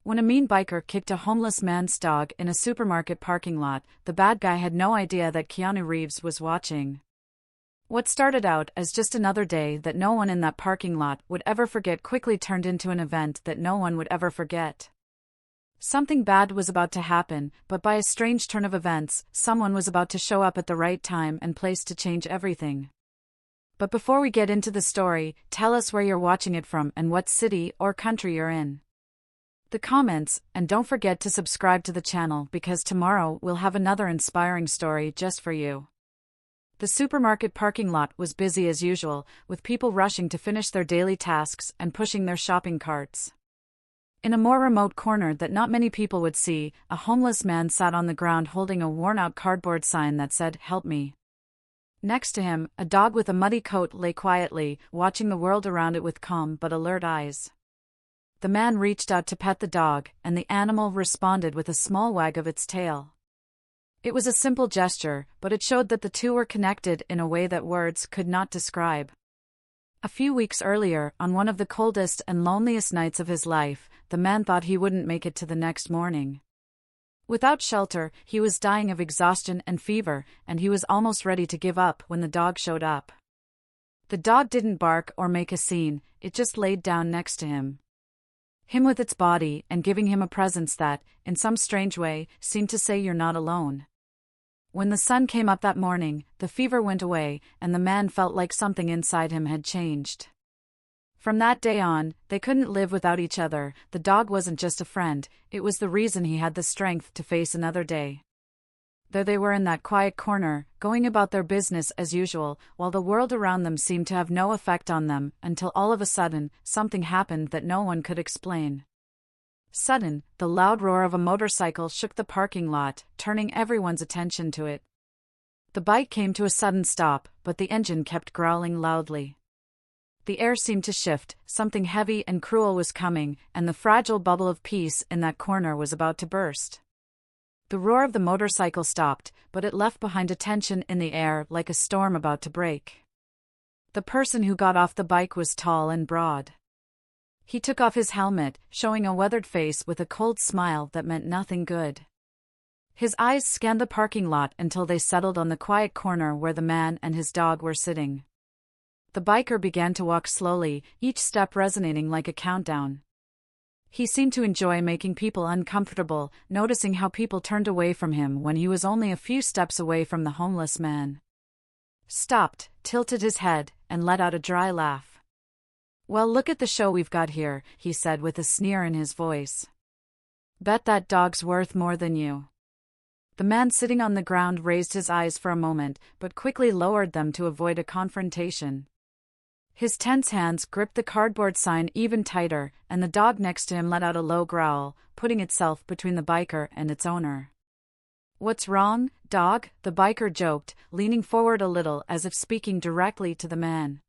When a mean biker kicked a homeless man's dog in a supermarket parking lot, the bad guy had no idea that Keanu Reeves was watching. What started out as just another day that no one in that parking lot would ever forget quickly turned into an event that no one would ever forget. Something bad was about to happen, but by a strange turn of events, someone was about to show up at the right time and place to change everything. But before we get into the story, tell us where you're watching it from and what city or country you're in. The comments, and don't forget to subscribe to the channel because tomorrow we'll have another inspiring story just for you. The supermarket parking lot was busy as usual, with people rushing to finish their daily tasks and pushing their shopping carts. In a more remote corner that not many people would see, a homeless man sat on the ground holding a worn-out cardboard sign that said, "Help me." Next to him, a dog with a muddy coat lay quietly, watching the world around it with calm but alert eyes. The man reached out to pet the dog, and the animal responded with a small wag of its tail. It was a simple gesture, but it showed that the two were connected in a way that words could not describe. A few weeks earlier, on one of the coldest and loneliest nights of his life, the man thought he wouldn't make it to the next morning. Without shelter, he was dying of exhaustion and fever, and he was almost ready to give up when the dog showed up. The dog didn't bark or make a scene, it just laid down next to him. Him with its body and giving him a presence that, in some strange way, seemed to say you're not alone. When the sun came up that morning, the fever went away, and the man felt like something inside him had changed. From that day on, they couldn't live without each other. The dog wasn't just a friend, it was the reason he had the strength to face another day. There they were in that quiet corner, going about their business as usual, while the world around them seemed to have no effect on them, until all of a sudden, something happened that no one could explain. Sudden, the loud roar of a motorcycle shook the parking lot, turning everyone's attention to it. The bike came to a sudden stop, but the engine kept growling loudly. The air seemed to shift, something heavy and cruel was coming, and the fragile bubble of peace in that corner was about to burst. The roar of the motorcycle stopped, but it left behind a tension in the air like a storm about to break. The person who got off the bike was tall and broad. He took off his helmet, showing a weathered face with a cold smile that meant nothing good. His eyes scanned the parking lot until they settled on the quiet corner where the man and his dog were sitting. The biker began to walk slowly, each step resonating like a countdown. He seemed to enjoy making people uncomfortable, noticing how people turned away from him when he was only a few steps away from the homeless man. Stopped, tilted his head, and let out a dry laugh. "Well, look at the show we've got here," he said with a sneer in his voice. "Bet that dog's worth more than you." The man sitting on the ground raised his eyes for a moment, but quickly lowered them to avoid a confrontation. His tense hands gripped the cardboard sign even tighter, and the dog next to him let out a low growl, putting itself between the biker and its owner. "What's wrong, dog?" the biker joked, leaning forward a little as if speaking directly to the man.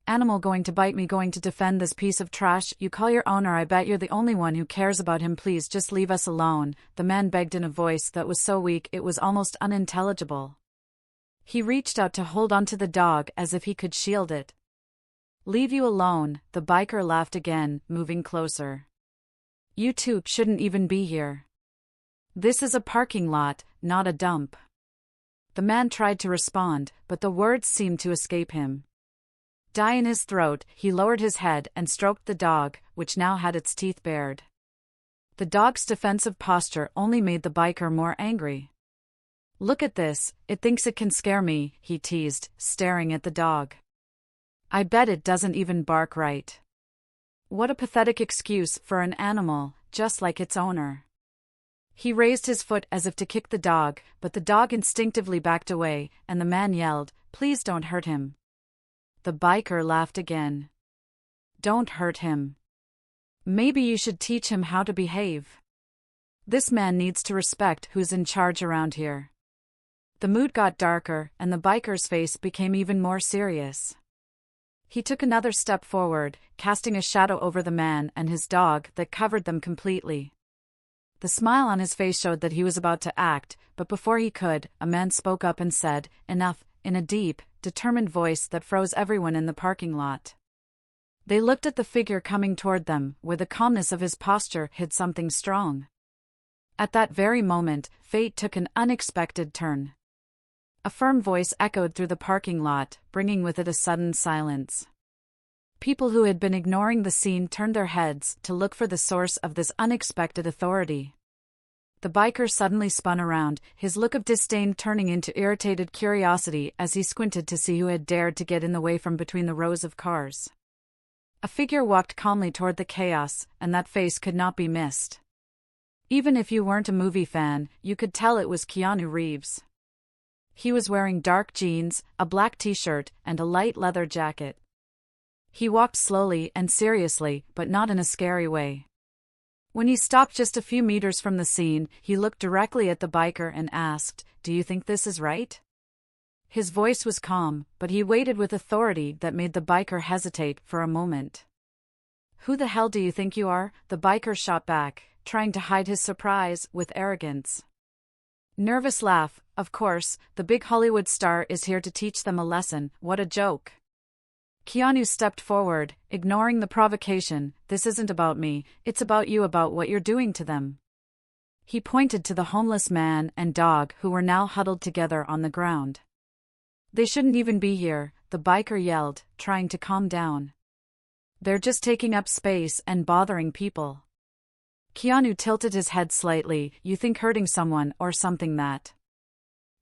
"Animal going to bite me, going to defend this piece of trash you call your owner? I bet you're the only one who cares about him. Please just leave us alone," the man begged in a voice that was so weak it was almost unintelligible. He reached out to hold onto the dog as if he could shield it. "Leave you alone," the biker laughed again, moving closer. "You two shouldn't even be here. This is a parking lot, not a dump." The man tried to respond, but the words seemed to escape him. Die in his throat, he lowered his head and stroked the dog, which now had its teeth bared. The dog's defensive posture only made the biker more angry. "Look at this, it thinks it can scare me," he teased, staring at the dog. "I bet it doesn't even bark right. What a pathetic excuse for an animal, just like its owner." He raised his foot as if to kick the dog, but the dog instinctively backed away, and the man yelled, "Please don't hurt him." The biker laughed again. "Don't hurt him. Maybe you should teach him how to behave. This man needs to respect who's in charge around here." The mood got darker, and the biker's face became even more serious. He took another step forward, casting a shadow over the man and his dog that covered them completely. The smile on his face showed that he was about to act, but before he could, a man spoke up and said, "Enough," in a deep, determined voice that froze everyone in the parking lot. They looked at the figure coming toward them, where the calmness of his posture hid something strong. At that very moment, fate took an unexpected turn. A firm voice echoed through the parking lot, bringing with it a sudden silence. People who had been ignoring the scene turned their heads to look for the source of this unexpected authority. The biker suddenly spun around, his look of disdain turning into irritated curiosity as he squinted to see who had dared to get in the way from between the rows of cars. A figure walked calmly toward the chaos, and that face could not be missed. Even if you weren't a movie fan, you could tell it was Keanu Reeves. He was wearing dark jeans, a black t-shirt, and a light leather jacket. He walked slowly and seriously, but not in a scary way. When he stopped just a few meters from the scene, he looked directly at the biker and asked, "Do you think this is right?" His voice was calm, but he waited with authority that made the biker hesitate for a moment. "Who the hell do you think you are?" the biker shot back, trying to hide his surprise with arrogance. Nervous laugh, "Of course, the big Hollywood star is here to teach them a lesson, what a joke." Keanu stepped forward, ignoring the provocation. "This isn't about me, it's about you, about what you're doing to them." He pointed to the homeless man and dog who were now huddled together on the ground. "They shouldn't even be here," the biker yelled, trying to calm down. "They're just taking up space and bothering people." Keanu tilted his head slightly. "You think hurting someone or something that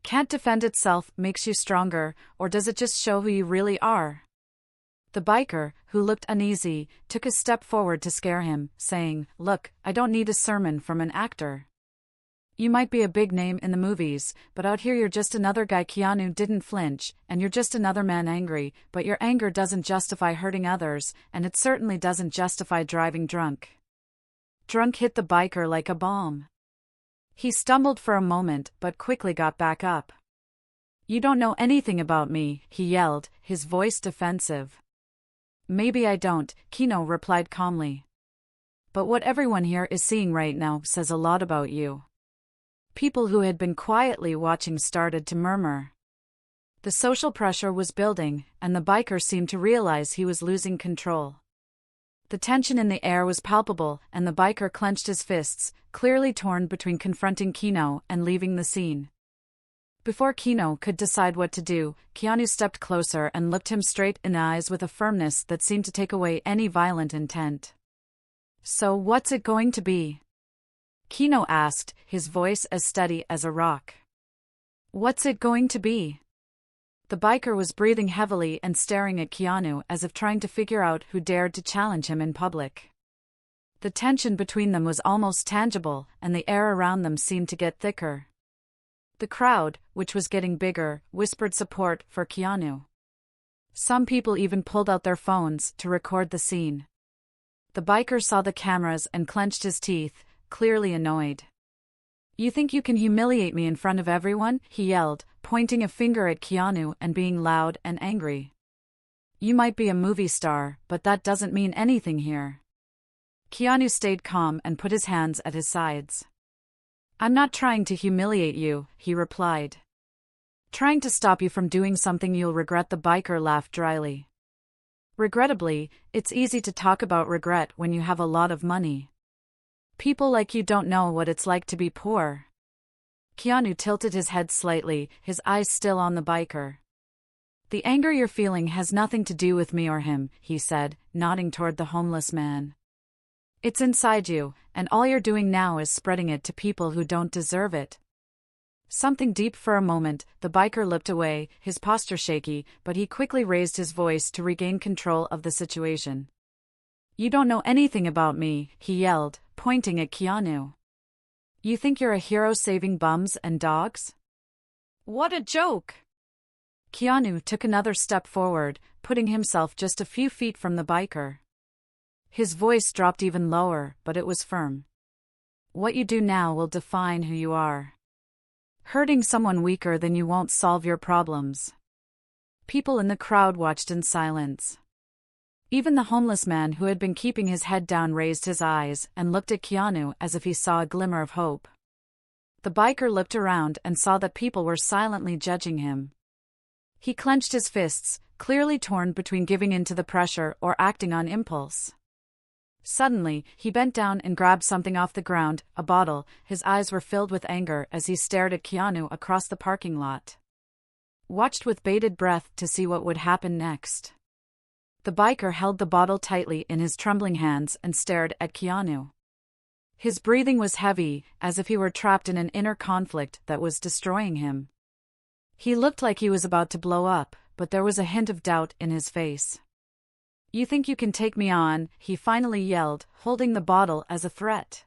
can't defend itself makes you stronger, or does it just show who you really are?" The biker, who looked uneasy, took a step forward to scare him, saying, "Look, I don't need a sermon from an actor. You might be a big name in the movies, but out here you're just another guy." Keanu didn't flinch, "And you're just another man angry, but your anger doesn't justify hurting others, and it certainly doesn't justify driving drunk." Drunk hit the biker like a bomb. He stumbled for a moment, but quickly got back up. "You don't know anything about me," he yelled, his voice defensive. "Maybe I don't," Keanu replied calmly. "But what everyone here is seeing right now says a lot about you." People who had been quietly watching started to murmur. The social pressure was building, and the biker seemed to realize he was losing control. The tension in the air was palpable, and the biker clenched his fists, clearly torn between confronting Keanu and leaving the scene. Before Keanu could decide what to do, Keanu stepped closer and looked him straight in the eyes with a firmness that seemed to take away any violent intent. "So what's it going to be?" Keanu asked, his voice as steady as a rock. "What's it going to be?" The biker was breathing heavily and staring at Keanu as if trying to figure out who dared to challenge him in public. The tension between them was almost tangible, and the air around them seemed to get thicker. The crowd, which was getting bigger, whispered support for Keanu. Some people even pulled out their phones to record the scene. The biker saw the cameras and clenched his teeth, clearly annoyed. "You think you can humiliate me in front of everyone?" he yelled, pointing a finger at Keanu and being loud and angry. "You might be a movie star, but that doesn't mean anything here." Keanu stayed calm and put his hands at his sides. "I'm not trying to humiliate you," he replied. "Trying to stop you from doing something you'll regret." The biker laughed dryly. "Regrettably, it's easy to talk about regret when you have a lot of money. People like you don't know what it's like to be poor." Keanu tilted his head slightly, his eyes still on the biker. "The anger you're feeling has nothing to do with me or him," he said, nodding toward the homeless man. "It's inside you, and all you're doing now is spreading it to people who don't deserve it." Something deep for a moment, the biker looked away, his posture shaky, but he quickly raised his voice to regain control of the situation. "You don't know anything about me," he yelled, pointing at Keanu. "You think you're a hero saving bums and dogs? What a joke!" Keanu took another step forward, putting himself just a few feet from the biker. His voice dropped even lower, but it was firm. "What you do now will define who you are. Hurting someone weaker than you won't solve your problems." People in the crowd watched in silence. Even the homeless man who had been keeping his head down raised his eyes and looked at Keanu as if he saw a glimmer of hope. The biker looked around and saw that people were silently judging him. He clenched his fists, clearly torn between giving in to the pressure or acting on impulse. Suddenly, he bent down and grabbed something off the ground, a bottle. His eyes were filled with anger as he stared at Keanu across the parking lot. Watched with bated breath to see what would happen next. The biker held the bottle tightly in his trembling hands and stared at Keanu. His breathing was heavy, as if he were trapped in an inner conflict that was destroying him. He looked like he was about to blow up, but there was a hint of doubt in his face. "You think you can take me on?" he finally yelled, holding the bottle as a threat.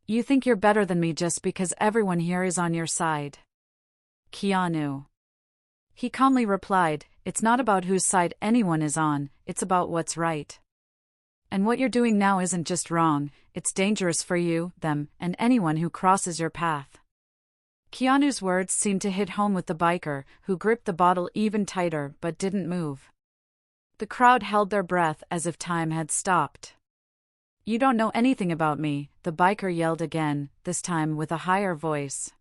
"You think you're better than me just because everyone here is on your side?" "Keanu," he calmly replied, "it's not about whose side anyone is on, it's about what's right. And what you're doing now isn't just wrong, it's dangerous for you, them, and anyone who crosses your path." Keanu's words seemed to hit home with the biker, who gripped the bottle even tighter but didn't move. The crowd held their breath as if time had stopped. "You don't know anything about me," the biker yelled again, this time with a higher voice.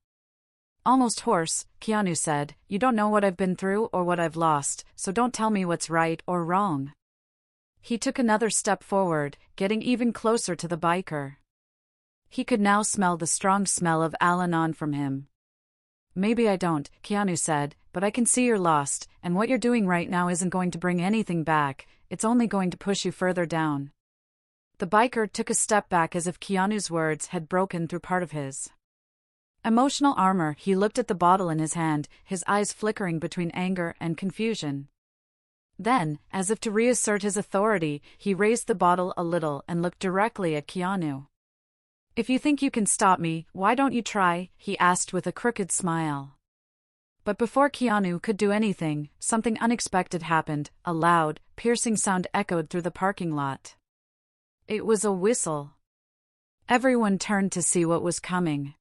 Almost hoarse, Keanu said, "You don't know what I've been through or what I've lost, so don't tell me what's right or wrong." He took another step forward, getting even closer to the biker. He could now smell the strong smell of Al-Anon from him. "Maybe I don't," Keanu said, "but I can see you're lost, and what you're doing right now isn't going to bring anything back, it's only going to push you further down." The biker took a step back as if Keanu's words had broken through part of his emotional armor. He looked at the bottle in his hand, his eyes flickering between anger and confusion. Then, as if to reassert his authority, he raised the bottle a little and looked directly at Keanu. "If you think you can stop me, why don't you try?" he asked with a crooked smile. But before Keanu could do anything, something unexpected happened. A loud, piercing sound echoed through the parking lot. It was a whistle. Everyone turned to see what was coming.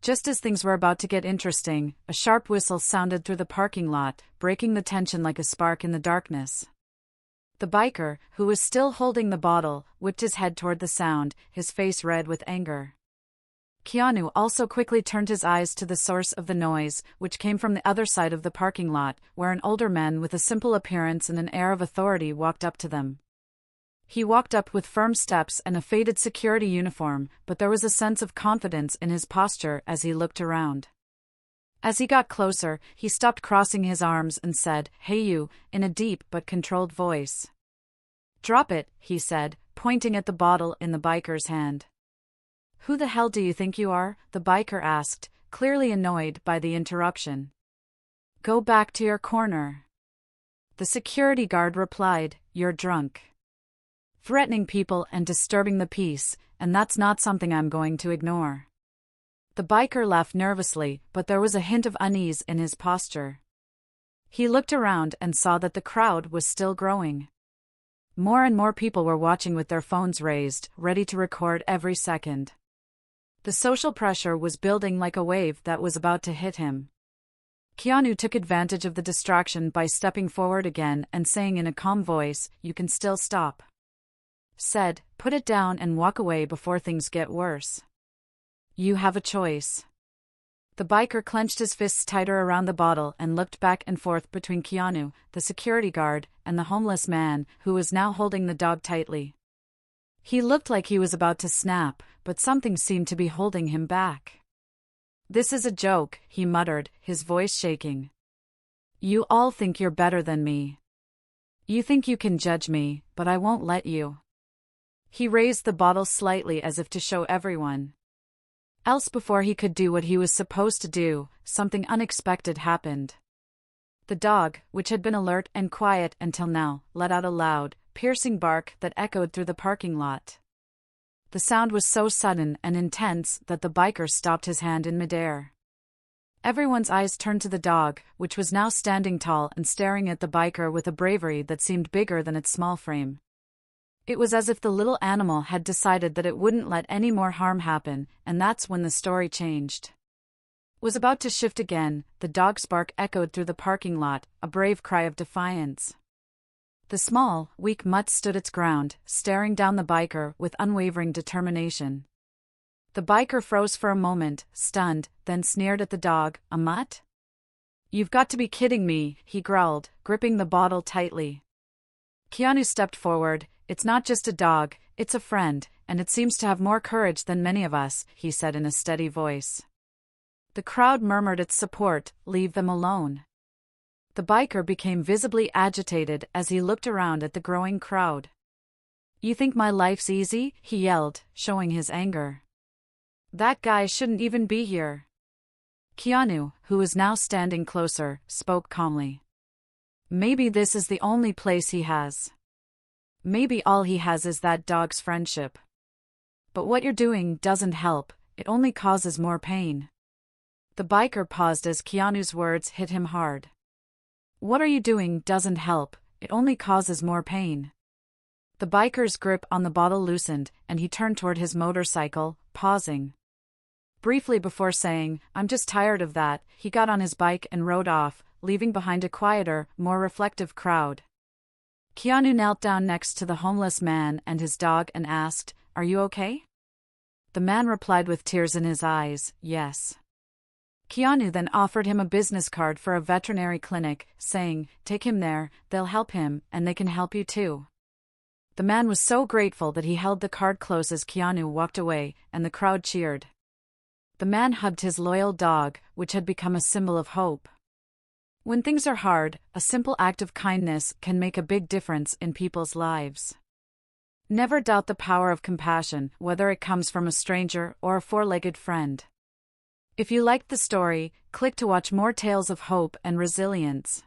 Just as things were about to get interesting, a sharp whistle sounded through the parking lot, breaking the tension like a spark in the darkness. The biker, who was still holding the bottle, whipped his head toward the sound, his face red with anger. Keanu also quickly turned his eyes to the source of the noise, which came from the other side of the parking lot, where an older man with a simple appearance and an air of authority walked up to them. He walked up with firm steps and a faded security uniform, but there was a sense of confidence in his posture as he looked around. As he got closer, he stopped crossing his arms and said, "Hey you," in a deep but controlled voice. "Drop it," he said, pointing at the bottle in the biker's hand. "Who the hell do you think you are?" the biker asked, clearly annoyed by the interruption. "Go back to your corner." The security guard replied, "You're drunk. Threatening people and disturbing the peace, and that's not something I'm going to ignore." The biker laughed nervously, but there was a hint of unease in his posture. He looked around and saw that the crowd was still growing. More and more people were watching with their phones raised, ready to record every second. The social pressure was building like a wave that was about to hit him. Keanu took advantage of the distraction by stepping forward again and saying in a calm voice, "You can still stop." Said, "Put it down and walk away before things get worse. You have a choice." The biker clenched his fists tighter around the bottle and looked back and forth between Keanu, the security guard, and the homeless man, who was now holding the dog tightly. He looked like he was about to snap, but something seemed to be holding him back. "This is a joke," he muttered, his voice shaking. "You all think you're better than me. You think you can judge me, but I won't let you." He raised the bottle slightly as if to show everyone else before he could do what he was supposed to do. Something unexpected happened. The dog, which had been alert and quiet until now, let out a loud, piercing bark that echoed through the parking lot. The sound was so sudden and intense that the biker stopped his hand in midair. Everyone's eyes turned to the dog, which was now standing tall and staring at the biker with a bravery that seemed bigger than its small frame. It was as if the little animal had decided that it wouldn't let any more harm happen, and that's when the story changed. Was about to shift again, the dog's bark echoed through the parking lot, a brave cry of defiance. The small, weak mutt stood its ground, staring down the biker with unwavering determination. The biker froze for a moment, stunned, then sneered at the dog, "A mutt? "You've got to be kidding me," he growled, gripping the bottle tightly. Keanu stepped forward. "It's not just a dog, it's a friend, and it seems to have more courage than many of us," he said in a steady voice. The crowd murmured its support. "Leave them alone." The biker became visibly agitated as he looked around at the growing crowd. "You think my life's easy?" he yelled, showing his anger. "That guy shouldn't even be here." Keanu, who was now standing closer, spoke calmly. "Maybe this is the only place he has. Maybe all he has is that dog's friendship. But what you're doing doesn't help, it only causes more pain." The biker paused as Keanu's words hit him hard. "What are you doing doesn't help, it only causes more pain." The biker's grip on the bottle loosened, and he turned toward his motorcycle, pausing briefly before saying, "I'm just tired of that." He got on his bike and rode off, leaving behind a quieter, more reflective crowd. Keanu knelt down next to the homeless man and his dog and asked, "Are you okay?" The man replied with tears in his eyes, "Yes." Keanu then offered him a business card for a veterinary clinic, saying, "Take him there, they'll help him, and they can help you too." The man was so grateful that he held the card close as Keanu walked away, and the crowd cheered. The man hugged his loyal dog, which had become a symbol of hope. When things are hard, a simple act of kindness can make a big difference in people's lives. Never doubt the power of compassion, whether it comes from a stranger or a four-legged friend. If you liked the story, click to watch more tales of hope and resilience.